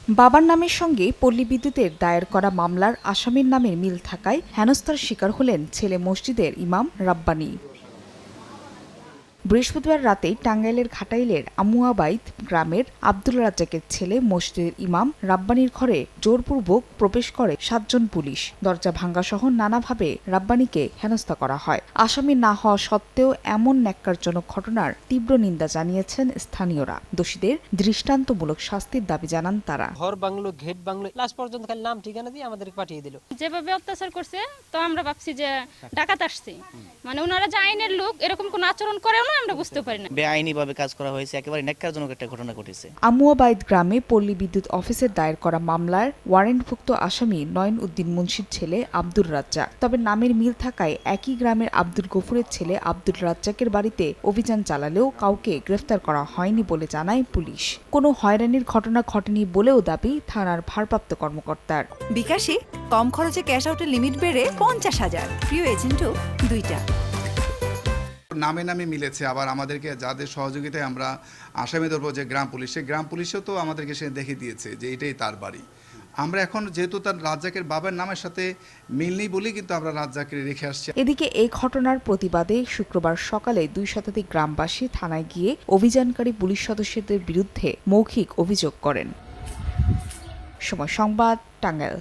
বাবার নামের সঙ্গে পল্লী বিদ্যুতের দায়ের করা মামলার আসামির নামের মিল থাকায় হেনস্থার শিকার হলেন ছেলে মসজিদের ইমাম রাব্বানী। বৃহস্পতিবার রাতে টাঙ্গাইলের ঘাটাইলের আমুয়াবাইদ গ্রামের আব্দুল রাজ্জাকের ছেলে মসজিদের ইমাম রাব্বানীর ঘরে জোরপূর্বক প্রবেশ করে 7 জন পুলিশ। দরজা ভাঙ্গাসহ নানাভাবে রাব্বানীকে হেনস্থা করা হয়। আসামি না হওয়া সত্ত্বেও এমন ন্যাক্কারজনক ঘটনার তীব্র নিন্দা জানিয়েছেন স্থানীয়রা। দোষীদের দৃষ্টান্তমূলক শাস্তির দাবি জানান তারা। ঘর বাংলো, গেট বাংলো, লাস্ট পর্যন্ত খালি নাম ঠিকানা দিয়ে আমাদেরকে পাঠিয়ে দিল। যেভাবে অত্যাচার করছে তো আমরা ভাবছি যে ডাকাত আসছে, মানে ওনারা যে আইনের লোক এরকম কোন আচরণ করেও না আমরা বুঝতে পারি না। বেআইনিভাবে কাজ করা হয়েছে, একেবারে ন্যাক্কারজনক একটা ঘটনা ঘটেছে। আমুয়াবাইদ গ্রামে পল্লী বিদ্যুৎ অফিসের দায়ের করা মামলার ওয়ারেন্টভুক্ত আসামি নয়ন উদ্দিন মুন্সির ছেলে আব্দুর রাজ্জাক। তবে নামের মিল থাকায় একই গ্রামের আব্দুল গফুরের ছেলে আব্দুল রাজ্জাকের বাড়িতে অভিযান চালালেও কাউকে গ্রেফতার করা হয়নি বলে জানায় পুলিশ। কোনো হয়রানির ঘটনা ঘটেনি বলেও দাবি থানার ভারপ্রাপ্ত কর্মকর্তার। বিকাশে কম খরচে ক্যাশ আউটের লিমিট বেড়ে 50,000। প্রিয় এজেন্টও 2টা। নামে নামে মিলেছে। আবার আমাদেরকে যাদের সহযোগিতায় আমরা আসামি ধরবো যে গ্রাম পুলিশ, সেই গ্রাম পুলিশও তো আমাদেরকে সে দেখে দিয়েছে যে এটাই তার বাড়ি। আমরা এখন যেহেতু তার রাজ্জাকের বাবার নামের সাথে মিল নেই বলেই কিন্তু আমরা রাজ্জাককে রেখে আসছি। এদিকে এই ঘটনার প্রতিবাদে শুক্রবার সকালে 2 শতাধিক গ্রামবাসী থানায় গিয়ে অভিযানকারী পুলিশ সদস্যদের বিরুদ্ধে মৌখিক অভিযোগ করেন। সময় সংবাদ, টাঙ্গাইল।